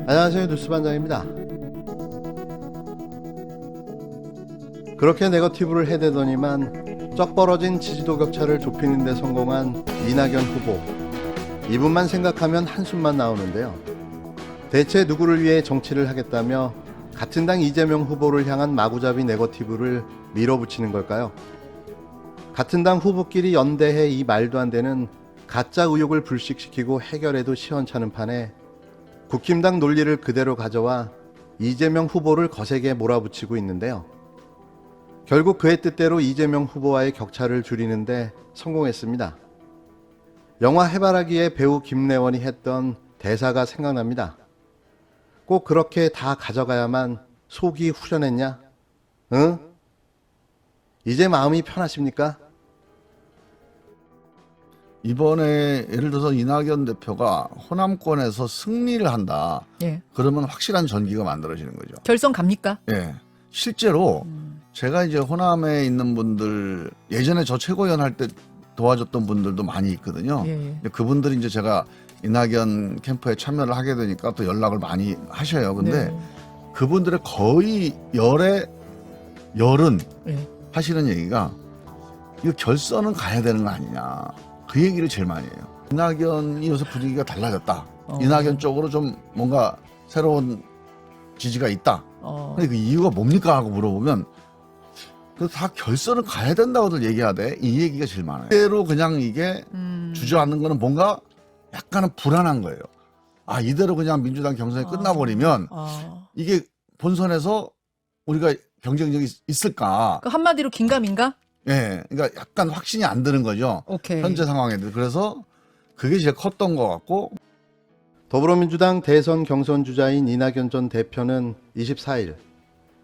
안녕하세요, 뉴스반장입니다. 그렇게 네거티브를 해대더니만 쩍 벌어진 지지도 격차를 좁히는 데 성공한 이낙연 후보. 이분만 생각하면 한숨만 나오는데요. 대체 누구를 위해 정치를 하겠다며 같은 당 이재명 후보를 향한 마구잡이 네거티브를 밀어붙이는 걸까요? 같은 당 후보끼리 연대해 이 말도 안 되는 가짜 의혹을 불식시키고 해결해도 시원찮은 판에 국힘당 논리를 그대로 가져와 이재명 후보를 거세게 몰아붙이고 있는데요. 결국 그의 뜻대로 이재명 후보와의 격차를 줄이는데 성공했습니다. 영화 해바라기의 배우 김래원이 했던 대사가 생각납니다. 꼭 그렇게 다 가져가야만 속이 후련했냐? 응? 이제 마음이 편하십니까? 이번에 예를 들어서 이낙연 대표가 호남권에서 승리를 한다. 예. 그러면 확실한 전기가 만들어지는 거죠. 결선 갑니까? 예. 실제로 제가 이제 호남에 있는 분들 예전에 저 최고위원 할 때 도와줬던 분들도 많이 있거든요. 예. 근데 그분들이 이제 제가 이낙연 캠프에 참여를 하게 되니까 또 연락을 많이 하셔요. 근데 네. 그분들의 거의 열은 예. 하시는 얘기가 이거 결선은 가야 되는 거 아니냐. 그 얘기를 제일 많이 해요. 이낙연이 요새 분위기가 달라졌다. 이낙연 쪽으로 좀 뭔가 새로운 지지가 있다. 근데 그 이유가 뭡니까 하고 물어보면 그 다 결선을 가야 된다고들 얘기하대. 이 얘기가 제일 많아요. 이대로 그냥 이게 주저앉는 거는 뭔가 약간은 불안한 거예요. 아, 이대로 그냥 민주당 경선이 끝나버리면 이게 본선에서 우리가 경쟁력이 있을까? 그 한마디로 긴가민가? 예, 그러니까 약간 확신이 안 드는 거죠. 오케이. 현재 상황에도. 그래서 그게 제일 컸던 것 같고. 더불어민주당 대선 경선 주자인 이낙연 전 대표는 24일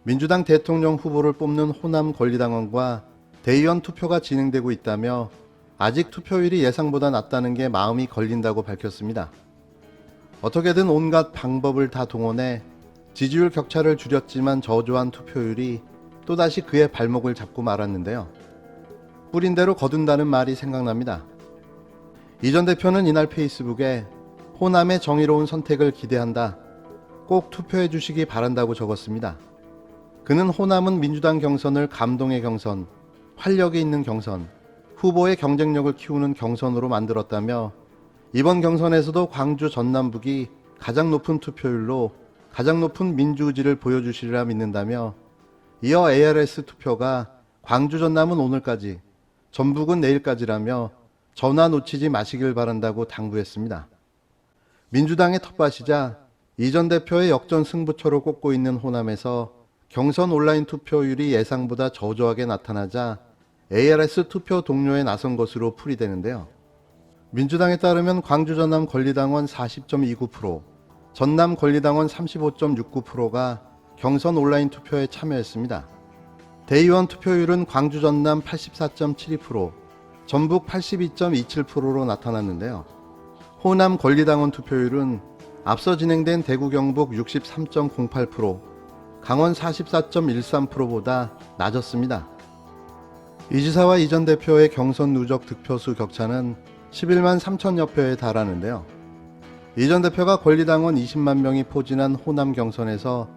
민주당 대통령 후보를 뽑는 호남 권리당원과 대의원 투표가 진행되고 있다며 아직 투표율이 예상보다 낮다는 게 마음이 걸린다고 밝혔습니다. 어떻게든 온갖 방법을 다 동원해 지지율 격차를 줄였지만 저조한 투표율이 또다시 그의 발목을 잡고 말았는데요. 뿌린 대로 거둔다는 말이 생각납니다. 이 전 대표는 이날 페이스북에 호남의 정의로운 선택을 기대한다. 꼭 투표해 주시기 바란다고 적었습니다. 그는 호남은 민주당 경선을 감동의 경선, 활력이 있는 경선, 후보의 경쟁력을 키우는 경선으로 만들었다며 이번 경선에서도 광주 전남북이 가장 높은 투표율로 가장 높은 민주의지를 보여주시리라 믿는다며 이어 ARS 투표가 광주 전남은 오늘까지, 전북은 내일까지라며 전화 놓치지 마시길 바란다고 당부했습니다. 민주당의 텃밭이자 이 전 대표의 역전 승부처로 꼽고 있는 호남에서 경선 온라인 투표율이 예상보다 저조하게 나타나자 ARS 투표 동료에 나선 것으로 풀이되는데요. 민주당에 따르면 광주 전남 권리당원 40.29%, 전남 권리당원 35.69%가 경선 온라인 투표에 참여했습니다. 대의원 투표율은 광주 전남 84.72%, 전북 82.27%로 나타났는데요. 호남 권리당원 투표율은 앞서 진행된 대구 경북 63.08%, 강원 44.13%보다 낮았습니다. 이 지사와 이 전 대표의 경선 누적 득표수 격차는 11만 3천여 표에 달하는데요. 이 전 대표가 권리당원 20만 명이 포진한 호남 경선에서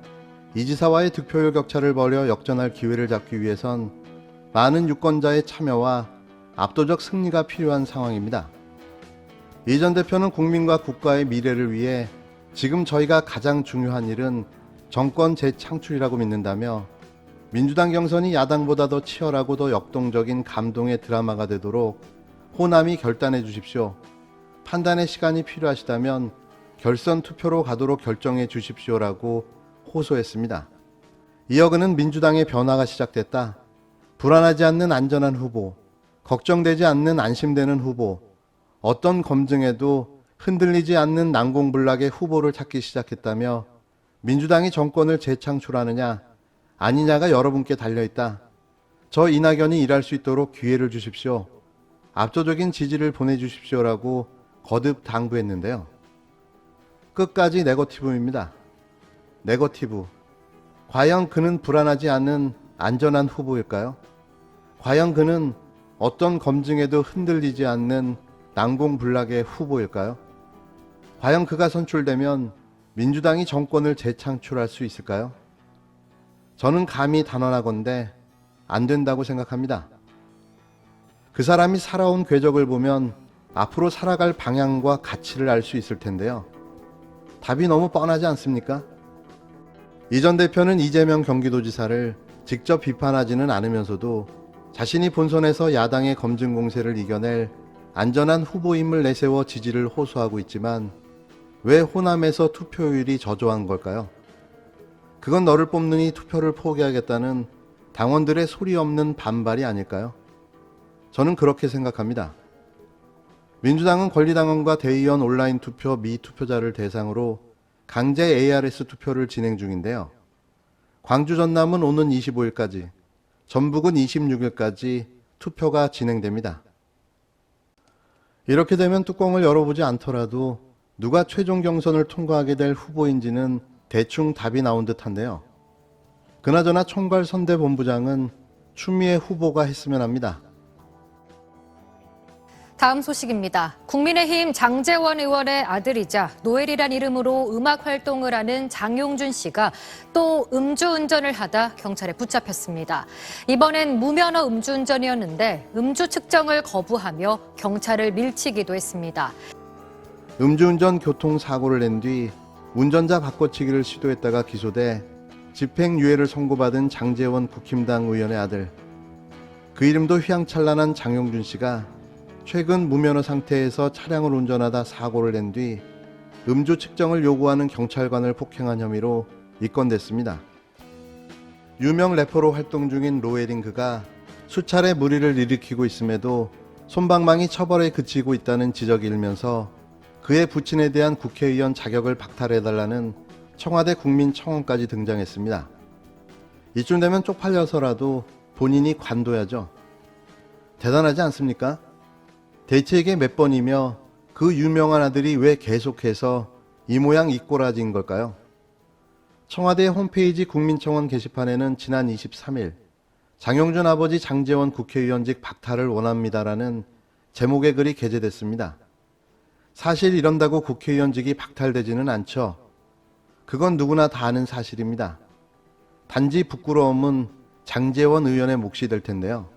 이 지사와의 득표율 격차를 벌여 역전할 기회를 잡기 위해선 많은 유권자의 참여와 압도적 승리가 필요한 상황입니다. 이 전 대표는 국민과 국가의 미래를 위해 지금 저희가 가장 중요한 일은 정권 재창출이라고 믿는다며 민주당 경선이 야당보다 더 치열하고 더 역동적인 감동의 드라마가 되도록 호남이 결단해 주십시오. 판단의 시간이 필요하시다면 결선 투표로 가도록 결정해 주십시오라고 호소했습니다. 이어 그는 민주당의 변화가 시작됐다. 불안하지 않는 안전한 후보, 걱정되지 않는 안심되는 후보, 어떤 검증에도 흔들리지 않는 난공불락의 후보를 찾기 시작했다며 민주당이 정권을 재창출하느냐 아니냐가 여러분께 달려있다. 저 이낙연이 일할 수 있도록 기회를 주십시오. 압도적인 지지를 보내주십시오라고 거듭 당부했는데요. 끝까지 네거티브입니다. 네거티브. 과연 그는 불안하지 않은 안전한 후보일까요? 과연 그는 어떤 검증에도 흔들리지 않는 난공불락의 후보일까요? 과연 그가 선출되면 민주당이 정권을 재창출할 수 있을까요? 저는 감히 단언하건대 안 된다고 생각합니다. 그 사람이 살아온 궤적을 보면 앞으로 살아갈 방향과 가치를 알 수 있을 텐데요. 답이 너무 뻔하지 않습니까? 이 전 대표는 이재명 경기도지사를 직접 비판하지는 않으면서도 자신이 본선에서 야당의 검증 공세를 이겨낼 안전한 후보임을 내세워 지지를 호소하고 있지만 왜 호남에서 투표율이 저조한 걸까요? 그건 너를 뽑느니 투표를 포기하겠다는 당원들의 소리 없는 반발이 아닐까요? 저는 그렇게 생각합니다. 민주당은 권리당원과 대의원 온라인 투표 미투표자를 대상으로 강제 ARS 투표를 진행 중인데요. 광주 전남은 오는 25일까지, 전북은 26일까지 투표가 진행됩니다. 이렇게 되면 뚜껑을 열어보지 않더라도 누가 최종 경선을 통과하게 될 후보인지는 대충 답이 나온 듯한데요. 그나저나 총괄선대본부장은 추미애 후보가 했으면 합니다. 다음 소식입니다. 국민의힘 장제원 의원의 아들이자 노엘이란 이름으로 음악 활동을 하는 장용준 씨가 또 음주운전을 하다 경찰에 붙잡혔습니다. 이번엔 무면허 음주운전이었는데 음주 측정을 거부하며 경찰을 밀치기도 했습니다. 음주운전 교통사고를 낸 뒤 운전자 바꿔치기를 시도했다가 기소돼 집행유예를 선고받은 장제원 국힘당 의원의 아들. 그 이름도 휘황찬란한 장용준 씨가 최근 무면허 상태에서 차량을 운전하다 사고를 낸 뒤 음주 측정을 요구하는 경찰관을 폭행한 혐의로 입건됐습니다. 유명 래퍼로 활동 중인 로에린 그가 수차례 물의를 일으키고 있음에도 솜방망이 처벌에 그치고 있다는 지적이 일면서 그의 부친에 대한 국회의원 자격을 박탈해달라는 청와대 국민청원까지 등장했습니다. 이쯤 되면 쪽팔려서라도 본인이 관둬야죠. 대단하지 않습니까? 대체에게 몇 번이며 그 유명한 아들이 왜 계속해서 이 모양 이 꼴아진 걸까요? 청와대 홈페이지 국민청원 게시판에는 지난 23일 장용준 아버지 장제원 국회의원직 박탈을 원합니다라는 제목의 글이 게재됐습니다. 사실 이런다고 국회의원직이 박탈되지는 않죠. 그건 누구나 다 아는 사실입니다. 단지 부끄러움은 장제원 의원의 몫이 될 텐데요.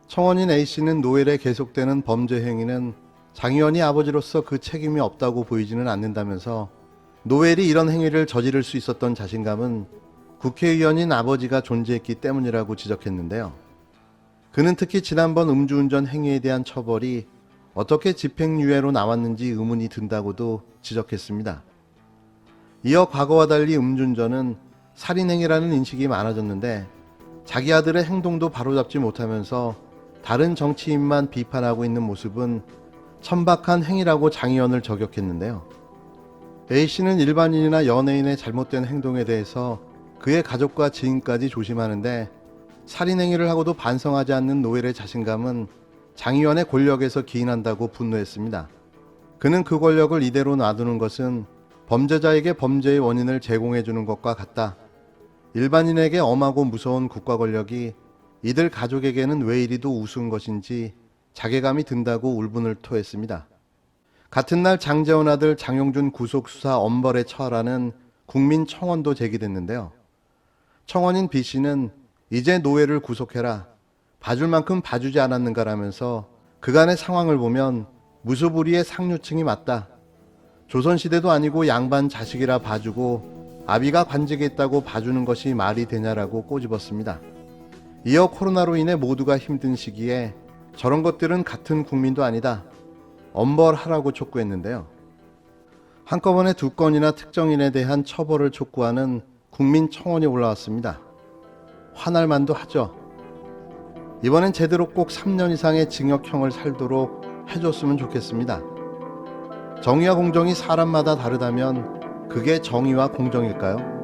청원인 A씨는 노엘에 계속되는 범죄 행위는 장 의원이 아버지로서 그 책임이 없다고 보이지는 않는다면서 노엘이 이런 행위를 저지를 수 있었던 자신감은 국회의원인 아버지가 존재했기 때문이라고 지적했는데요. 그는 특히 지난번 음주운전 행위에 대한 처벌이 어떻게 집행유예로 나왔는지 의문이 든다고도 지적했습니다. 이어 과거와 달리 음주운전은 살인행위라는 인식이 많아졌는데 자기 아들의 행동도 바로잡지 못하면서 다른 정치인만 비판하고 있는 모습은 천박한 행위라고 장 의원을 저격했는데요. A씨는 일반인이나 연예인의 잘못된 행동에 대해서 그의 가족과 지인까지 조심하는데 살인행위를 하고도 반성하지 않는 노엘의 자신감은 장 의원의 권력에서 기인한다고 분노했습니다. 그는 그 권력을 이대로 놔두는 것은 범죄자에게 범죄의 원인을 제공해 주는 것과 같다. 일반인에게 엄하고 무서운 국가 권력이 이들 가족에게는 왜 이리도 우스운 것인지 자괴감이 든다고 울분을 토했습니다. 같은 날 장제원 아들 장용준 구속수사 엄벌에 처하라는 국민청원도 제기됐는데요. 청원인 B씨는 이제 노엘을 구속해라. 봐줄 만큼 봐주지 않았는가라면서 그간의 상황을 보면 무소불위의 상류층이 맞다. 조선시대도 아니고 양반 자식이라 봐주고 아비가 관직에 있다고 봐주는 것이 말이 되냐라고 꼬집었습니다. 이어 코로나로 인해 모두가 힘든 시기에 저런 것들은 같은 국민도 아니다. 엄벌하라고 촉구했는데요. 한꺼번에 두 건이나 특정인에 대한 처벌을 촉구하는 국민청원이 올라왔습니다. 화날 만도 하죠. 이번엔 제대로 꼭 3년 이상의 징역형을 살도록 해줬으면 좋겠습니다. 정의와 공정이 사람마다 다르다면 그게 정의와 공정일까요?